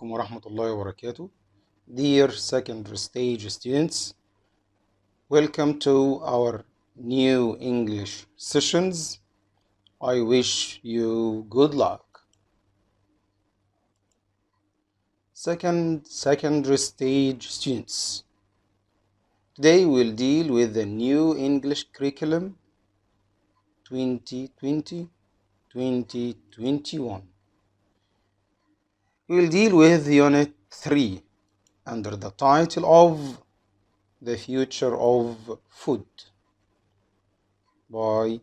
عليكم ورحمة الله وبركاته. Dear secondary stage students, welcome to our new English sessions. I wish you good luck. Secondary stage students, today we'll deal with the new English curriculum 2020-2021. We'll deal with Unit 3 under the title of The Future of Food by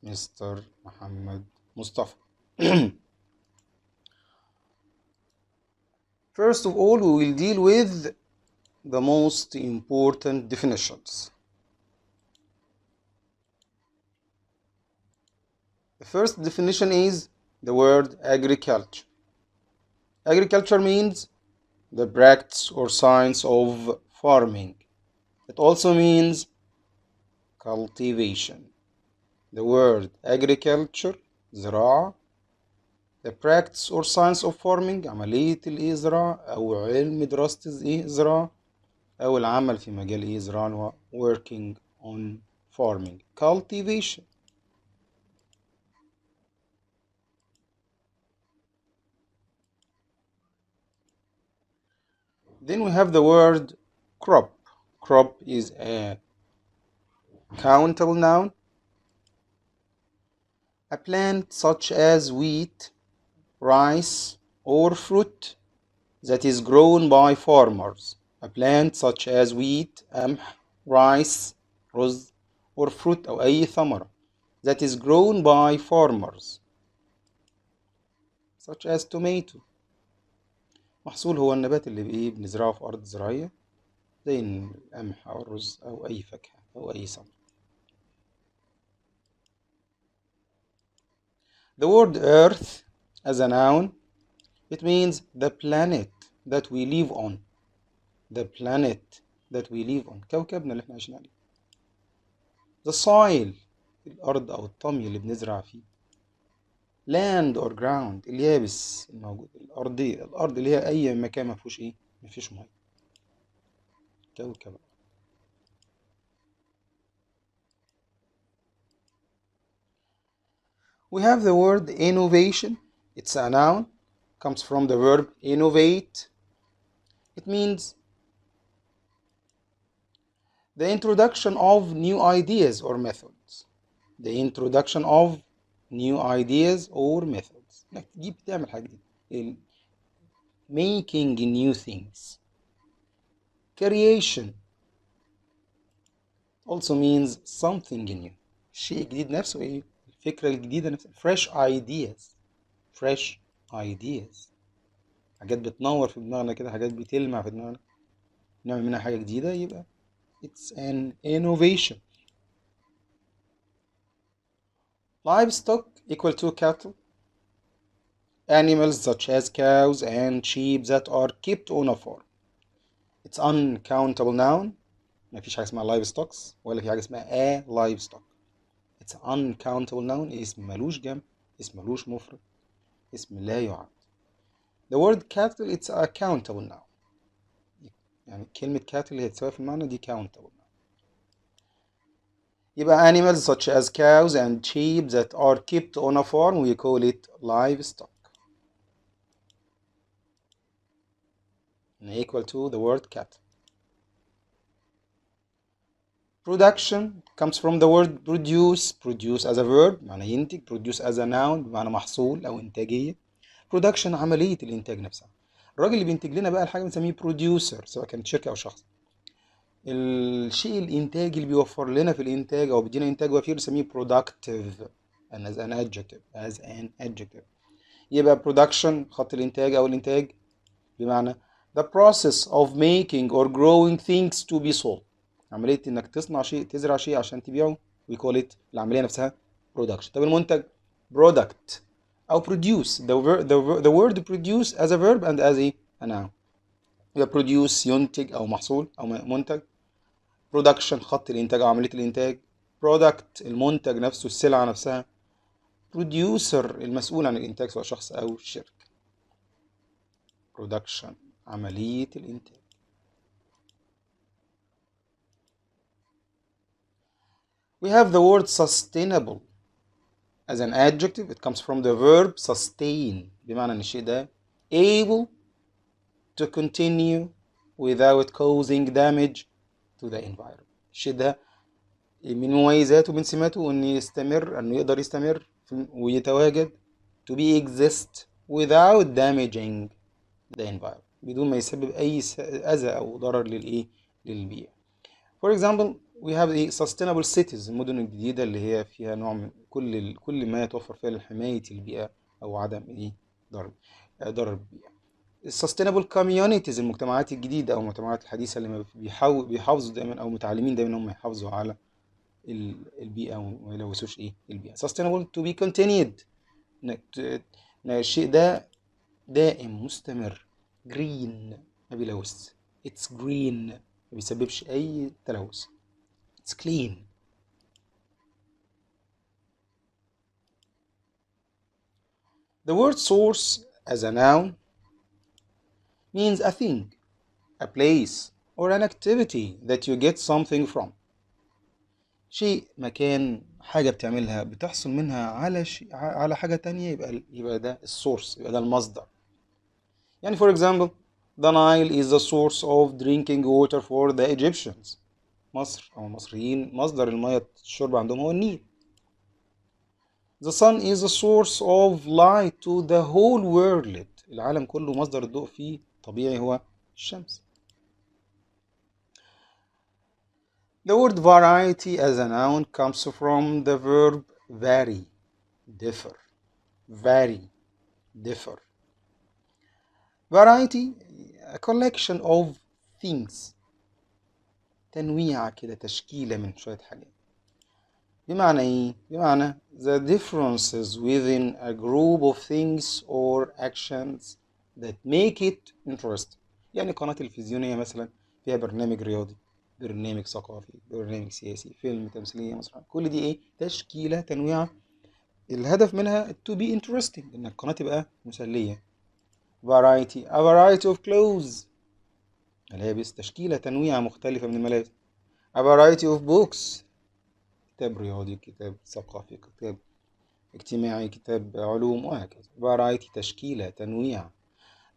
Mr. Muhammad Mustafa. First of all, we will deal with the most important definitions. The first definition is the word agriculture. Agriculture means the practice or science of farming. It also means cultivation. The word agriculture, زراعة, the practice or science of farming, عملية الزراعة أو علم دراسة الزراعة أو العمل في مجال الزراعة working on farming. Cultivation. Then we have the word crop. Crop is a countable noun. A plant such as wheat, rice, or fruit that is grown by farmers. A plant such as wheat, قمح, rice, رز, or fruit أو أي ثمرة that is grown by farmers such as tomato. محصول هو النبات اللي بنزرعه في أرض زراعية زي القمح أو الرز أو أي فاكهة أو أي ثمرة. The word earth as a noun, it means the planet that we live on. The planet that we live on. كوكبنا اللي احنا عايشين عليه. The soil, الأرض أو الطمي اللي بنزرع فيه. Land or ground, اليابس الموجود. الأرض اللي هي أي مكان ما فيهوش إيه؟ ما فيش مية. كوكب. We have the word innovation. It's a noun. Comes from the verb innovate. It means the introduction of new ideas or methods. The introduction of new ideas or methods. انك تجيب تعمل حاجة جديدة. Making new things. Creation also means something new. الشيء الجديد نفسه ايه؟ الفكرة الجديدة نفسها. Fresh ideas. Fresh ideas. حاجات بتنور في دماغنا كده، حاجات بتلمع في دماغنا، نعمل منها حاجة جديدة، يبقى it's an innovation. Livestock equal to cattle. Animals such as cows and sheep that are kept on a farm. It's uncountable noun. ما فيش حاجة اسمها livestock ولا في حاجة اسمها a livestock. It's uncountable noun. اسم ملوش جمع، اسم ملوش مفرد، اسم لا يعد. The word cattle it's a countable noun. يعني كلمة cattle هي تساوي في المعنى دي countable. يبقى animals such as cows and sheep that are kept on a farm we call it livestock. And equal to the word cattle. Production comes from the word produce. Produce as a verb معنى ينتج. Produce as a noun بمعنى محصول أو إنتاجية. Production عملية الإنتاج نفسها. الراجل اللي بينتج لنا بقى الحاجة بنسميه producer سواء كانت شركة أو شخص. الشيء الإنتاجي اللي بيوفر لنا في الإنتاج أو بيدينا إنتاج وفير بنسميه productive as an adjective. يبقى production خط الإنتاج أو الإنتاج بمعنى the process of making or growing things to be sold. عملية إنك تصنع شيء، تزرع شيء عشان تبيعه. we call it العملية نفسها production. طب المنتج product أو produce. the word produce as a verb and as a noun. يبقى produce ينتج أو محصول أو منتج. production خط الإنتاج أو عملية الإنتاج. product المنتج نفسه السلعة نفسها. producer المسؤول عن الإنتاج سواء شخص أو شركة. production عملية الإنتاج. We have the word sustainable as an adjective. It comes from the verb sustain بمعنى إن الشيء ده able to continue without causing damage to the environment. الشيء ده من مميزاته ومن سماته إنه يستمر، إنه يقدر يستمر ويتواجد to be exist without damaging the environment، بدون ما يسبب أي أذى أو ضرر للبيئة. For example we have the sustainable cities، المدن الجديدة اللي هي فيها نوع من كل ما يتوفر فيها لحماية البيئة أو عدم ضرر البيئة. sustainable communities، المجتمعات الجديدة أو المجتمعات الحديثة اللي بيحافظوا دائما أو متعلمين دائما هم يحافظوا على البيئة وما يلوثوش البيئة. sustainable to be continued، إن الشيء ده دائم مستمر. green ما بيلوث، it's green ما بيسببش أي تلوث، it's clean. The word source as a noun means a thing, a place or an activity that you get something from. شيء، مكان، حاجة بتعملها بتحصل منها على حاجة تانية، يبقى ده السورس، يبقى ده المصدر. يعني for example the Nile is the source of drinking water for the Egyptians. مصر أو المصريين مصدر المياه الشرب عندهم هو النيل. The sun is the source of light to the whole world. العالم كله مصدر الضوء فيه طبيعي هو الشمس. The word variety as a noun comes from the verb vary، differ. Vary، differ. Variety a collection of things، تنويع كده، تشكيلة من شوية حاجات. بمعنى إيه؟ بمعنى the differences within a group of things or actions that make it interesting. يعني قناة تلفزيونية مثلا فيها برنامج رياضي، برنامج ثقافي، برنامج سياسي، فيلم، تمثيلية، مسرح، كل دي تشكيلة تنويعة الهدف منها to be interesting، إن القناة تبقى مسلية. variety a variety of clothes، ملابس، تشكيلة تنويعة مختلفة من الملابس. a variety of books، كتاب رياضي، كتاب ثقافي، كتاب اجتماعي، كتاب علوم، وهكذا. variety تشكيلة تنويع.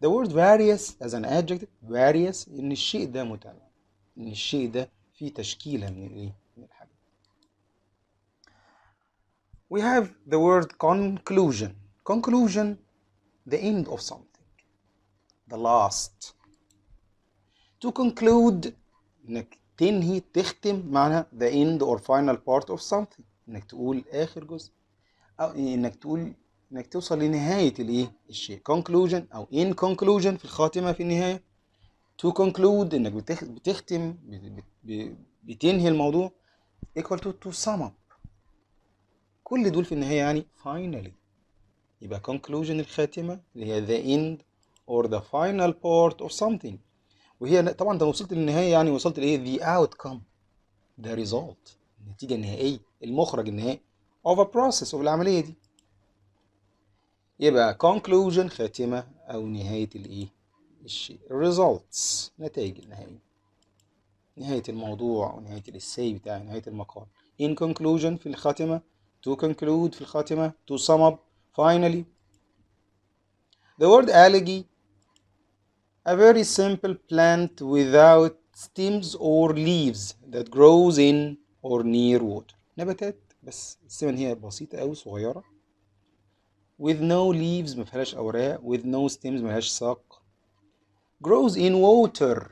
the word various as an adjective، various إن الشيء ده متنوع، إن الشيء ده فيه تشكيلة من الحاجة. we have the word conclusion. conclusion the end of something، the last. to conclude إنك تنهي، تختم، معنى the end or final part of something، إنك تقول آخر جزء، أو إنك توصل لنهاية الشيء. conclusion أو in conclusion في الخاتمة، في النهاية. to conclude إنك بتختم، بتنهي الموضوع. equal to sum up، كل دول في النهاية يعني finally. يبقى conclusion الخاتمة اللي هي the end or the final part of something، وهي طبعا انت وصلت للنهاية يعني وصلت the outcome، the result، النتيجة النهائية، المخرج النهائي of a process of العملية دي. يبقى conclusion خاتمة أو نهاية الشيء. results نتائج النهائية، نهاية الموضوع أو نهاية الإساي بتاعي، نهاية المقال. in conclusion في الخاتمة، to conclude في الخاتمة، to sum up finally. the word algae a very simple plant without stems or leaves that grows in or near water. نباتات بس السمن هي بسيطة أوي صغيرة. with no leaves ما فيهاش أوراق. with no stems ما فيهاش ساق. grows in water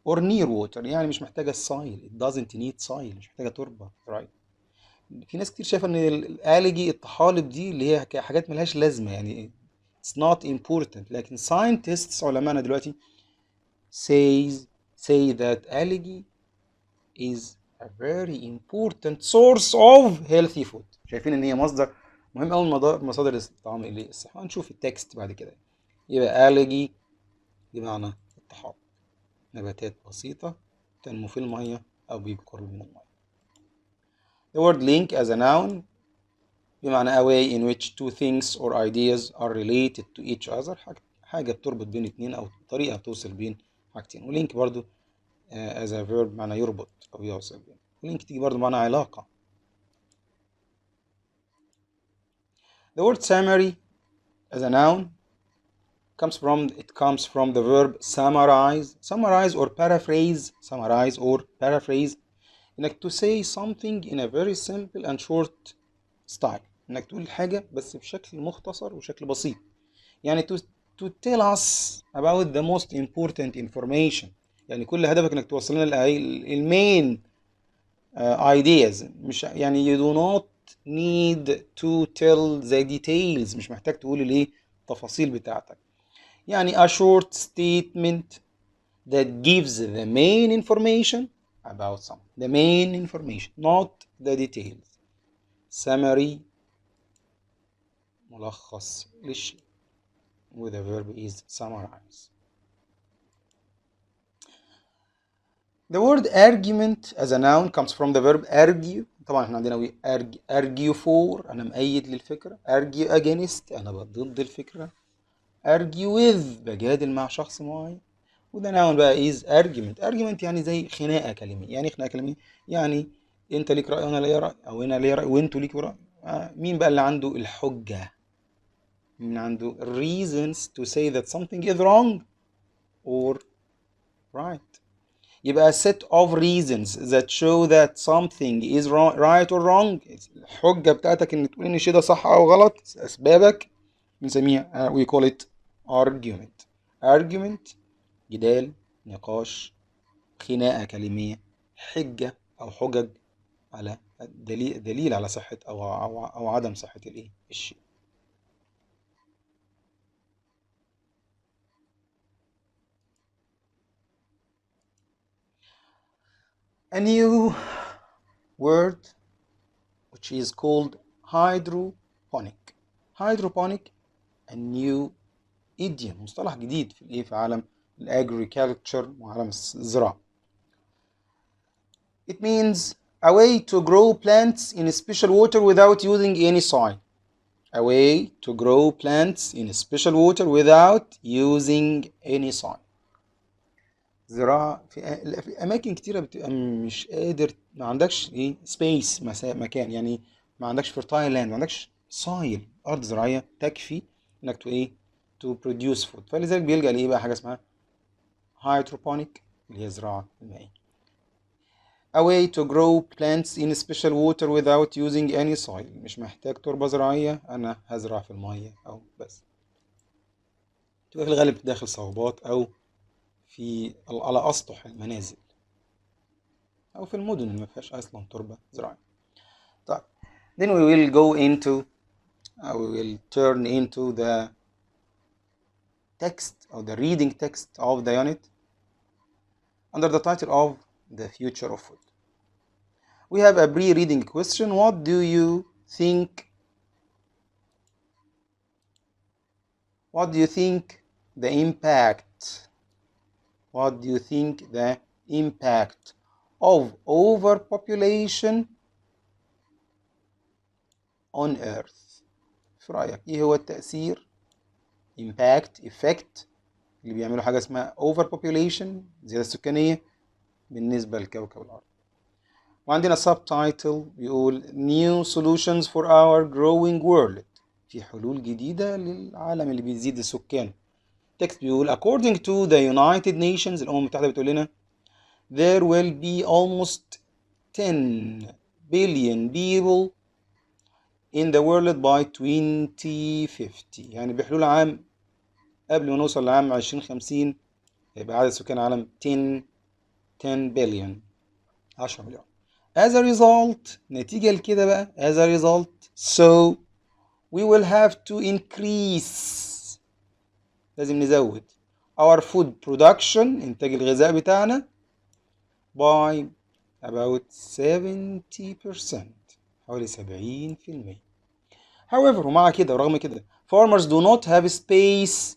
or near water يعني مش محتاجة soil. it doesn't need soil، مش محتاجة تربة. right. في ناس كتير شايفة إن الآلجي الطحالب دي اللي هي حاجات ملهاش لازمة يعني it's not important، لكن scientists علماءنا دلوقتي say that algae is a very important source of healthy food. شايفين ان هي مصدر مهم قوي من مصادر الطعام الصحي. هنشوف التكست بعد كده. يبقى algae بمعنى الطحالب، نباتات بسيطة تنمو في المية او بقرب من المية. The word link as a noun بمعنى a way in which two things or ideas are related to each other، حاجة بتربط بين اتنين أو طريقة توصل بين حاجتين. ولينك برضو as a verb معنى يربط أو يوصل بين. ولينك تيجي برضو معنى علاقة. The word summary as a noun comes from the verb summarize or paraphrase انك to say something in a very simple and short style، انك تقول الحاجة بس بشكل مختصر وشكل بسيط. يعني to tell us about the most important information، يعني كل هدفك انك توصل لنا المين ideas، مش يعني you do not need to tell the details، مش محتاج تقول الايه التفاصيل بتاعتك. يعني a short statement that gives the main information about something، the main information not the details. summary ملخص للشيء with the verb is summarize. The word argument as a noun comes from the verb argue. طبعا احنا عندنا argue for أنا مؤيد للفكرة، argue against أنا ضد الفكرة، argue with بجادل مع شخص معين. وده noun بقى is argument يعني زي خناقة كلامية. يعني خناقة كلامية يعني انت ليك رأي وانا ليا رأي، او انا ليا رأي وانتوا ليكوا رأي. مين بقى اللي عنده الحجة؟ مين عنده reasons to say that something is wrong or right؟ يبقى a set of reasons that show that something is right or wrong. الحجة بتاعتك ان تقول ان الشيء ده صح او غلط، اسبابك بنسميها we call it argument. جدال، نقاش، خناقة كلامية، حجة أو حجج على دليل على صحة أو عدم صحة الشيء. A new word which is called hydroponic. a new idiom، مصطلح جديد في عالم الagriculture وعالم الزراعة. It means a way to grow plants in special water without using any soil. A way to grow plants in special water without using any soil. زراعة في أماكن كتيرة بتبقى مش قادر، ما عندكش سبيس مكان، يعني ما عندكش fertile land، ما عندكش soil أرض زراعية تكفي إنك to produce food. فلذلك بيلجأ لإيه بقى حاجة اسمها hydroponic اللي هي زراعة المائية. A way to grow plants in special water without using any soil. مش محتاج تربة زراعية، أنا هزرع في المية أو بس. تبقى في الغالب داخل صوبات أو على أسطح المنازل أو في المدن اللي ما فيهاش أصلا تربة زراعية. طيب then we will go into we will turn into the text or the reading text of the unit under the title of the future of food. We have a pre-reading question. What do you think the impact of overpopulation on earth؟ في رأيك ايه هو التأثير effect اللي بيعملوا حاجة اسمها overpopulation زيادة السكانية بالنسبة لكوكب الأرض؟ وعندنا subtitle بيقول new solutions for our growing world، في حلول جديدة للعالم اللي بيزيد السكان. text بيقول according to the United Nations، الأمم المتحدة بتقول لنا there will be almost 10 billion people in the world by 2050. يعني بحلول عام قبل ما نوصل لعام 2050 يبقى عدد سكان العالم 10 billion 10 مليون. As a result، نتيجة لكده بقى as a result so we will have to increase، لازم نزود our food production إنتاج الغذاء بتاعنا by about 70%، حوالي 70%. However، ومع كده ورغم كده farmers do not have space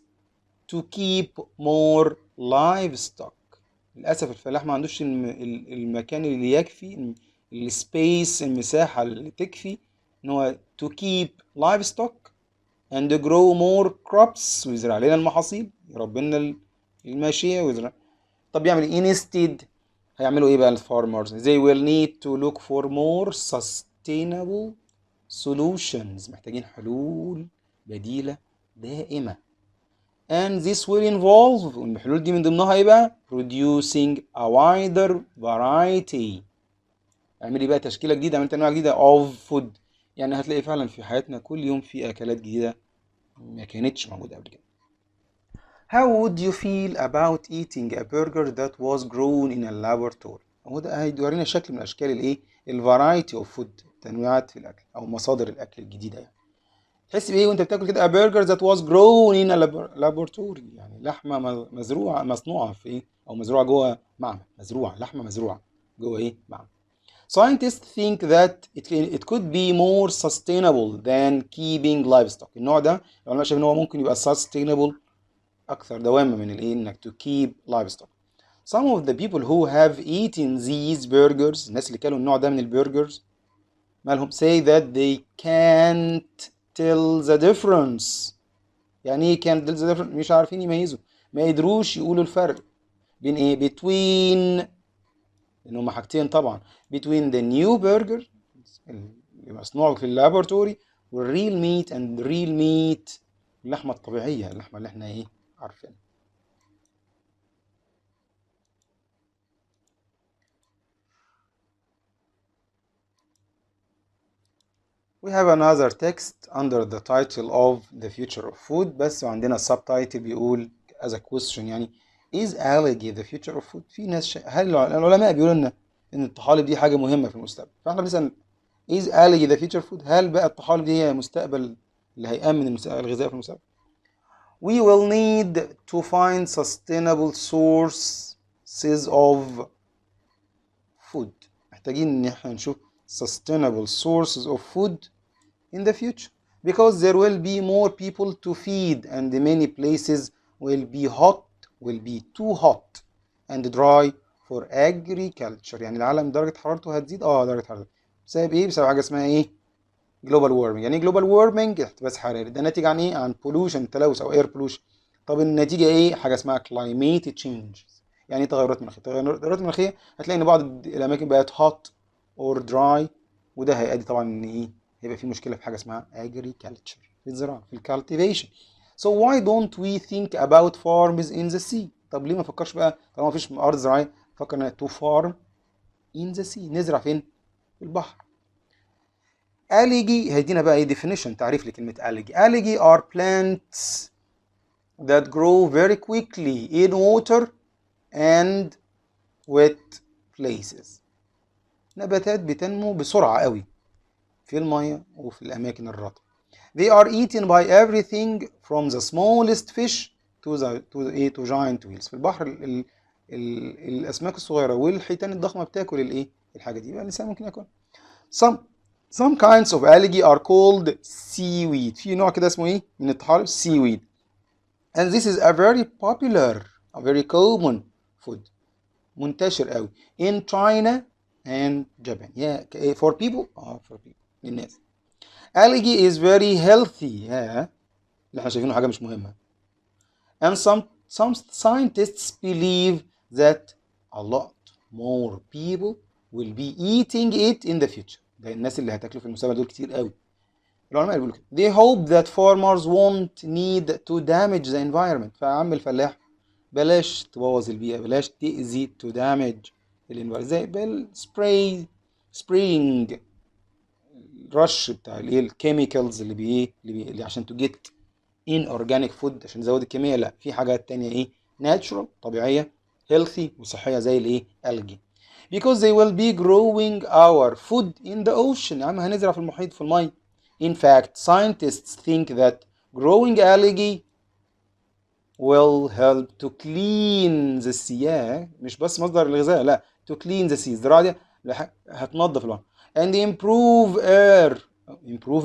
to keep more livestock. للأسف الفلاح ما عندوش المكان اللي يكفي، السبيس المساحة اللي تكفي إن هو to keep livestock and grow more crops ويزرع لنا المحاصيل، يربي لنا الماشية ويزرع. طب يعمل ايه instead؟ هيعملوا ايه بقى الفارمرز؟ they will need to look for more sustainable solutions، محتاجين حلول بديلة دائمة. and this will involve، والحلول دي من ضمنها ايه بقى؟ producing a wider variety، اعملي بقى تشكيلة جديدة، عملت انواع جديدة of food. يعني هتلاقي فعلا في حياتنا كل يوم في اكلات جديدة ما كانتش موجودة قبل كده. How would you feel about eating a burger that was grown in a laboratory؟ هو ده هيورينا شكل من اشكال الايه؟ الفرايتي اوف فود، تنويعات في الاكل او مصادر الاكل الجديده. يعني تحس بايه وانت بتاكل كده؟ a burger that was grown in a laboratory، يعني لحمه مزروعه مصنوعه في ايه؟ او مزروعه جوه معمل، مزروعه لحمه مزروعه جوه ايه؟ معمل. Scientists think that it could be more sustainable than keeping livestock. النوع ده العلماء شايفين ان هو ممكن يبقى sustainable، اكثر دوامه من الايه؟ انك to keep livestock. Some of the people who have eaten these burgers، الناس اللي كانوا النوع ده من البرجرز مالهم؟ say that they can't tell the difference. يعني ايه can't tell the difference؟ مش عارفين يميزوا، ما يقدروش يقولوا الفرق بين ايه؟ between، لان هما حاجتين طبعا، between the new burger اللي مصنوع في اللابوراتوري والreal meat and real meat، اللحمه الطبيعيه، اللحمه اللي احنا ايه؟ عارفينها. We have another text under the title of the future of food، بس وعندنا subtitle بيقول as a question، يعني is algae the future of food؟ في ناس هل العلماء بيقولوا ان الطحالب دي حاجة مهمة في المستقبل، فاحنا بنسأل is algae the future food؟ هل بقى الطحالب دي هي مستقبل اللي هيأمن الغذاء في المستقبل؟ We will need to find sustainable sources of food. محتاجين ان احنا نشوف sustainable sources of food in the future because there will be more people to feed and many places will be too hot and dry for agriculture. يعني العالم درجة حرارته هتزيد، درجة حرارته بسبب ايه؟ بسبب حاجة اسمها ايه؟ global warming. يعني ايه global warming؟ احتباس حراري، ده ناتج عن ايه؟ عن pollution، تلوث او air pollution. طب النتيجة ايه؟ حاجة اسمها climate change. يعني تغيرات مناخية. تغيرات مناخية هتلاقي ان بعض الاماكن بقت hot or dry، وده هيؤدي طبعا ان ايه؟ هيبقى في مشكلة في حاجة اسمها agriculture، في الزراعة، في الcultivation. So why don't we think about farms in the sea؟ طب ليه ما فكرش بقى طالما مفيش ارض زراعية فكرنا to farm in the sea، نزرع فين؟ في البحر. algae هيدينا بقى ايه definition، تعريف لكلمة algae. algae are plants that grow very quickly in water and wet places. نباتات بتنمو بسرعة قوي في المية وفي الأماكن الرطبة. They are eaten by everything from the smallest fish to giant whales. في البحر الأسماك الصغيرة والحيتان الضخمة بتاكل الإيه؟ الحاجة دي، يبقى الإنسان ممكن ياكل. Some kinds of algae are called seaweed. في نوع كده اسمه إيه؟ من الطحالب seaweed. And this is a very popular, a very common food. منتشر قوي in China and Japan. Yeah, for people. For people. للناس. Algae is very healthy. اللي احنا شايفينه حاجة مش مهمة. And some scientists believe that a lot more people will be eating it in the future. ده الناس اللي هتاكلوا في المستقبل دول كتير قوي. العلماء بيقولوا كده. They hope that farmers won't need to damage the environment. فعم الفلاح بلاش تبوظ البيئة، بلاش تأذي to damage الانفايرمنت، زي spraying الرش بتاع الايه الكيميكالز اللي عشان to get in organic food، عشان نزود الكمية. لا، في حاجات تانية ايه natural طبيعية healthy وصحية زي الايه algae. because they will be growing our food in the ocean. يا عم هنزرع في المحيط في المي. in fact scientists think that growing algae will help to clean the sea. مش بس مصدر الغذاء، لا to clean the sea، الزراعة دي هتنظف البحر and improve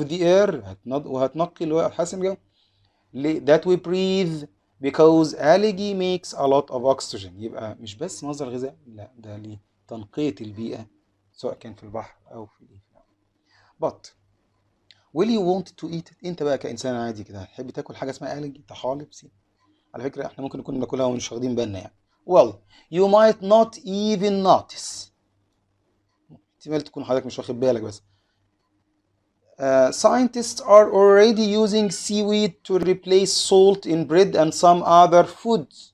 the air، وهتنقي الهواء، هتحسن الجو that we breathe because algae makes a lot of oxygen. يبقى مش بس مصدر غذاء، لا ده لتنقية البيئة سواء كان في البحر أو في but will you want to eat it. انت بقى كإنسان عادي كده هتحب تاكل حاجة اسمها ألجي طحالب سي. على فكرة احنا ممكن نكون بناكلها ومش واخدين بالنا يعني. well you might not even notice. احتمال تكون حضرتك مش واخد بالك بس. Scientists are already using seaweed to replace salt in bread and some other foods.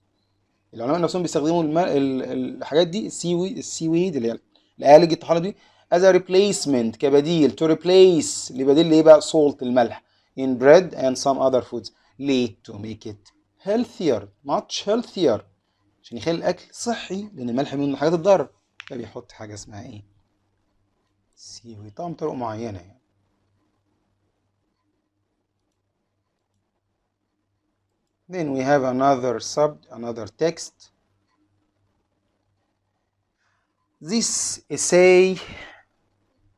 العلماء نفسهم بيستخدموا الحاجات دي السيويد اللي هي الآلج الطحالب دي as a replacement كبديل to replace لبديل ايه بقى salt الملح in bread and some other foods. ليه؟ to make it healthier much healthier عشان يخلي الأكل صحي لأن الملح من الحاجات الضارة فبيحط حاجة اسمها ايه؟ سيويد طبعا بطرق معينة يعني. Then we have another text. This essay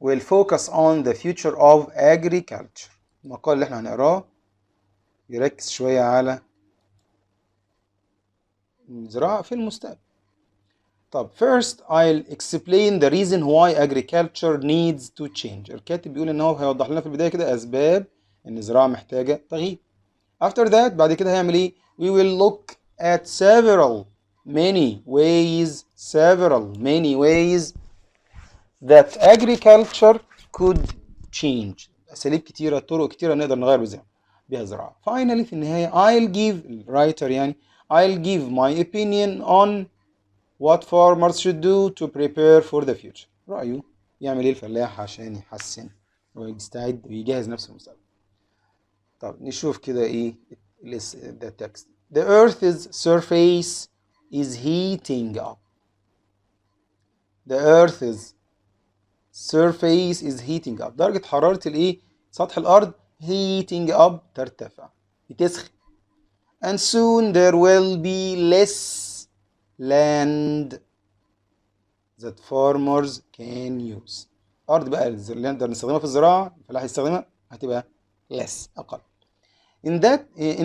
will focus on the future of agriculture. المقال اللي احنا هنقراه يركز شوية على الزراعة في المستقبل. طب first I'll explain the reason why agriculture needs to change. الكاتب بيقول ان هو هيوضح لنا في البداية كده اسباب ان الزراعة محتاجة تغيير. After that بعد كده هيعمل ايه؟ We will look at many ways that agriculture could change. أساليب كتيرة طرق كتيرة نقدر نغير بيها الزراعة. Finally في النهاية I'll give my opinion on what farmers should do to prepare for the future. رأيه يعمل ايه الفلاح عشان يحسن ويستعد ويجهز نفسه للمستقبل. طب نشوف كده ايه the text. The earth's surface is heating up. The earth's surface is heating up. درجة حرارة الايه؟ سطح الأرض heating up ترتفع بتسخن. And soon there will be less land that farmers can use. أرض بقى اللي نقدر نستخدمها في الزراعة الفلاح يستخدمها هتبقى less أقل. In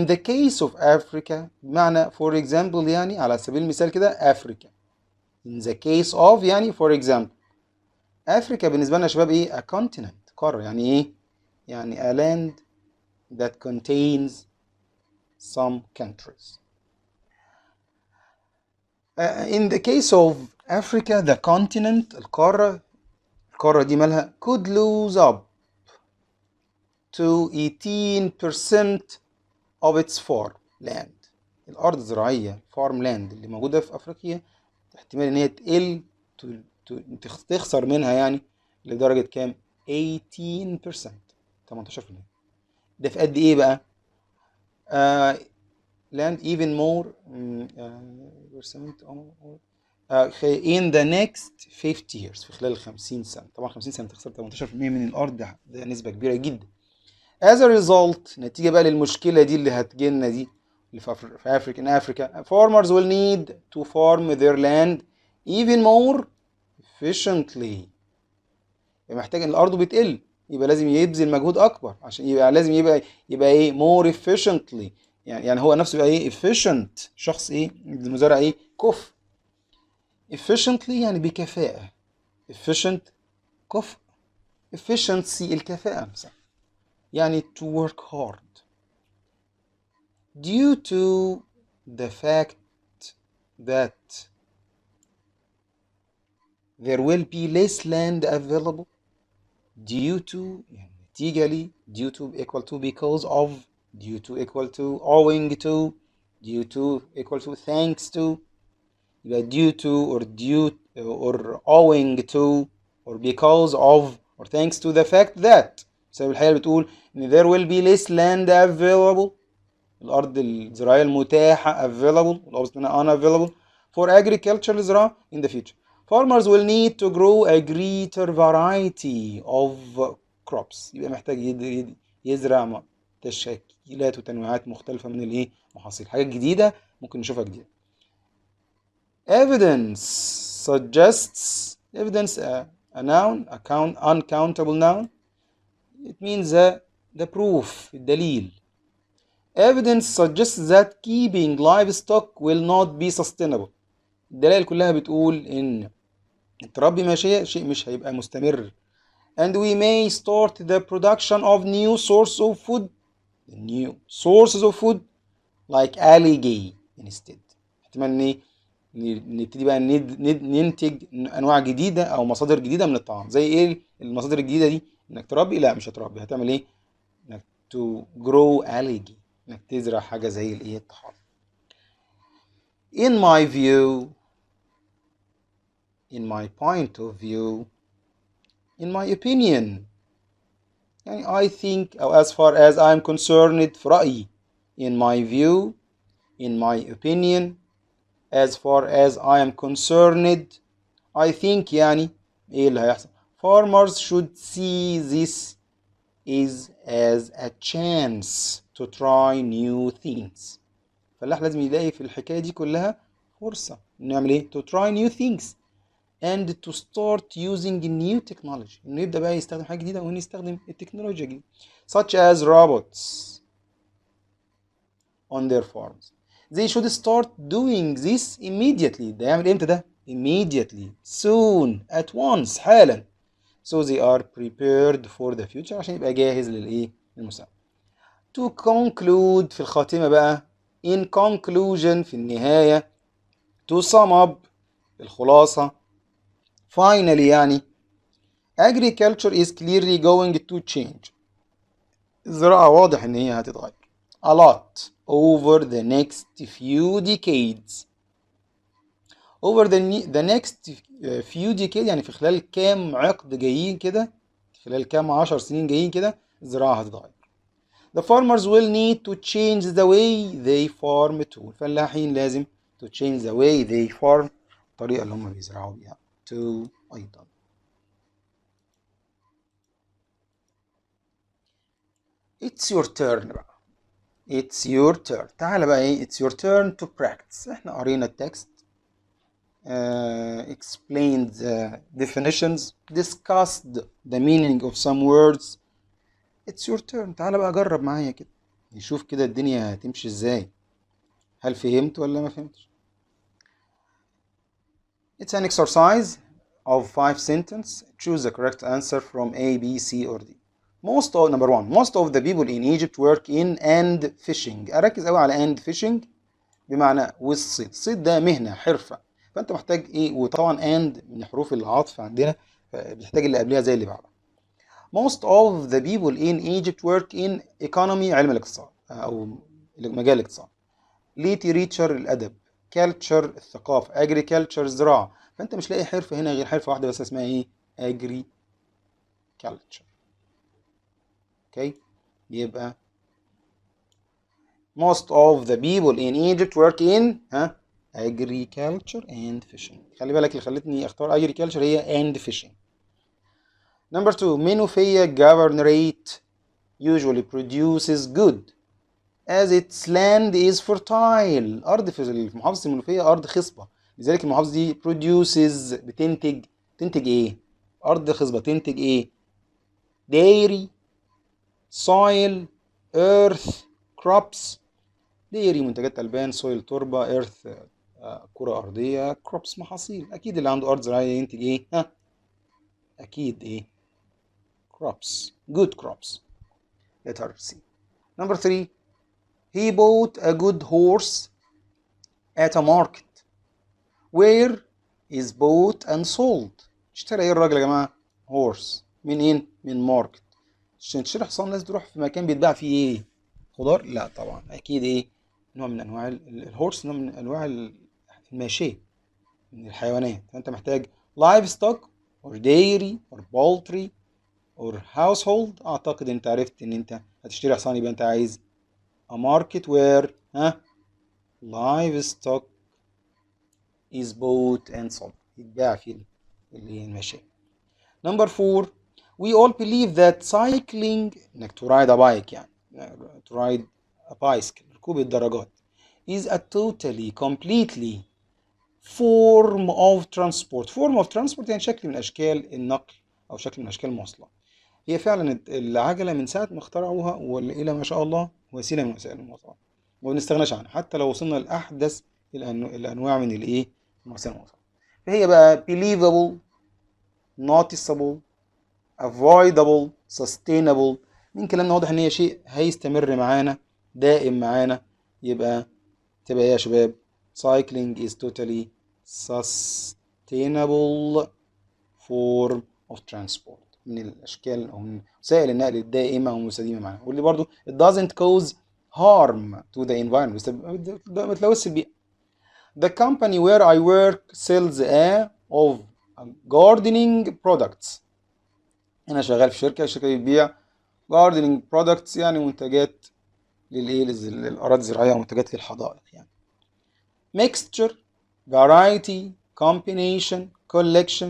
the case of Africa بمعنى for example يعني على سبيل المثال كده Africa. In the case of يعني for example. أفريقيا بالنسبة لنا يا شباب إيه؟ a continent قارة يعني إيه؟ يعني a land that contains some countries. In the case of Africa the continent القارة دي مالها could lose up to 18% of its farmland. الأرض الزراعية farmland اللي موجودة في أفريقيا احتمال إن هي تقل تخسر منها يعني لدرجة كام؟ 18%. ده في قد إيه بقى؟ land even more in the next 50 years في خلال 50 سنة. طبعا 50 سنة تخسر 18% من الأرض ده نسبة كبيرة جدا. As a result نتيجة بقى للمشكلة دي اللي هتجيلنا دي اللي في Africa farmers will need to farm their land even more efficiently. محتاج ان الارض بتقل يبقى لازم يبذل مجهود اكبر عشان يبقى لازم يبقى ايه more efficiently يعني هو نفسه يبقى ايه efficient شخص ايه المزارع ايه كفء. efficiently يعني بكفاءة efficient كفء efficiency الكفاءة مثلا يعني to work hard due to the fact that there will be less land available due to يعني نتيجة لي due to equal to because of due to equal to owing to due to equal to thanks to يبقى due to or owing to or because of or thanks to the fact that بسبب الحقيقة بتقول إن there will be less land available الأرض الزراعية المتاحة available والأوبزيت منها unavailable for agriculture الزراعة in the future. Farmers will need to grow a greater variety of crops. يبقى محتاج يزرع تشكيلات وتنوعات مختلفة من الايه محاصيل حاجات جديدة ممكن نشوفها جديدة. Evidence suggests evidence a noun uncountable noun it means the proof الدليل. Evidence suggests that keeping livestock will not be sustainable. الدلائل كلها بتقول ان تربي ماشية شيء مش هيبقى مستمر and we may start the production of new sources of food like algae instead. احتمال ان نبتدي بقى ننتج انواع جديده او مصادر جديده من الطعام. زي ايه المصادر الجديده دي؟ انك تربي، لا مش هتربي، هتعمل ايه؟ انك to grow algae، انك تزرع حاجه زي الايه الطحالب. in my view in my point of view in my opinion، يعني I think أو as far as I'm concerned في رأيي، in my view in my opinion as far as I am concerned I think يعني إيه اللي هيحصل؟ farmers should see this is as a chance to try new things. فاللاح لازم يلاقي في الحكاية دي كلها فرصة إنه يعمل إيه؟ to try new things and to start using new technology، إنه يبدأ بقى يستخدم حاجة جديدة وإنه يستخدم التكنولوجيا الجديدة such as robots on their farms. They should start doing this immediately. ده يعمل إمتى ده؟ immediately، soon، at once، حالا. So they are prepared for the future، عشان يبقى جاهز للإيه؟ للمستقبل. To conclude في الخاتمة بقى، in conclusion في النهاية، to sum up الخلاصة، finally يعني agriculture is clearly going to change. الزراعة واضح إن هي هتتغير a lot over the next few decades. over the next few decades يعني في خلال كام عقد جايين كده، خلال كام 10 سنين جايين كده الزراعة هتتغير. The farmers will need to change the way they farm too. الفلاحين لازم to change the way they farm، الطريقة اللي هم بيزرعوا بيها too أيضا. It's your turn بقى. It's your turn. تعال بقى ايه؟ It's your turn to practice. احنا قرينا التكست، explained the definitions, discussed the meaning of some words. It's your turn. تعال بقى جرب معايا كده، نشوف كده الدنيا هتمشي ازاي. هل فهمت ولا ما فهمتش؟ It's an exercise of 5 sentences. Choose the correct answer from A, B, C or D. Number one, most of the people in Egypt work in and fishing. أركز قوي على and fishing بمعنى والصيد. الصيد ده مهنة، حرفة، فأنت محتاج إيه؟ وطبعا and من حروف العطف عندنا، بتحتاج اللي قبلها زي اللي بعدها. Most of the people in Egypt work in economy، علم الاقتصاد أو مجال الاقتصاد. literature الأدب، culture الثقافة، agriculture الزراعة. فأنت مش لاقي حرفة هنا غير حرفة واحدة بس اسمها إيه؟ agriculture. اوكي، يبقى most of the people in Egypt work in agriculture and fishing. خلي بالك اللي خلتني اختار agriculture هي and fishing. Number two, Menufia governorate usually produces good as its land is fertile. أرض في محافظة المنوفية أرض خصبة، لذلك المحافظة دي produces تنتج إيه؟ أرض خصبة تنتج إيه؟ dairy، soil، earth، crops. dairy منتجات ألبان، soil تربة، earth كرة أرضية، crops محاصيل. أكيد اللي عنده أرض زراعية ينتج إيه؟ أكيد إيه؟ crops، good crops. letter C. Number three, he bought a good horse at a market where is bought and sold. اشترى ايه الراجل يا جماعة؟ horse. منين؟ من ماركت. عشان تشتري حصان لازم تروح في مكان بيتباع فيه ايه؟ خضار؟ لا طبعا، اكيد ايه؟ نوع من انواع الهورس، نوع من انواع الماشية من الحيوانات. فانت محتاج livestock or dairy or poultry or household. اعتقد انت عرفت ان انت هتشتري حصان، يبقى انت عايز a market where livestock is bought and sold، يتباع فيه اللي هي الماشية. Number four, we all believe that cycling، انك to ride a bike يعني to ride a bicycle، ركوب الدراجات is a totally completely form of transport يعني شكل من اشكال النقل او شكل من اشكال المواصلات. هي فعلا العجلة من ساعة ما اخترعوها والى ما شاء الله وسيلة من وسائل المواصلات، وما بنستغناش عنها حتى لو وصلنا لأحدث الأنواع من الإيه؟ وسائل المواصلات. فهي بقى believable، noticeable، avoidable sustainable. من كلامنا واضح ان هي شيء هيستمر معانا دائم معانا، يبقى تبقى ايه يا شباب؟ cycling is totally sustainable form of transport، من الاشكال او من وسائل النقل الدائمه والمستديمه معانا. واللي برضو it doesn't cause harm to the environment، ما بتلوثش البيئه. The company where I work sells of gardening products. انا شغال في شركه، الشركه دي بتبيع gardening products يعني منتجات للاراضي الزراعيه ومنتجات للحدائق يعني. mixture variety combination collection،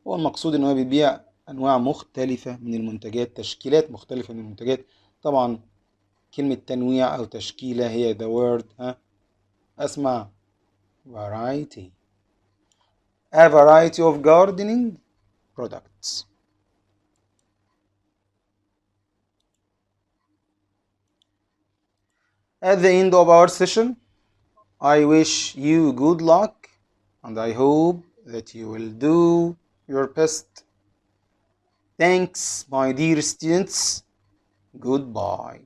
هو المقصود ان هو بيبيع انواع مختلفه من المنتجات، تشكيلات مختلفه من المنتجات. طبعا كلمه تنويع او تشكيله هي the word اسمع variety، a variety of gardening products. At the end of our session, I wish you good luck and I hope that you will do your best. Thanks, my dear students. Goodbye.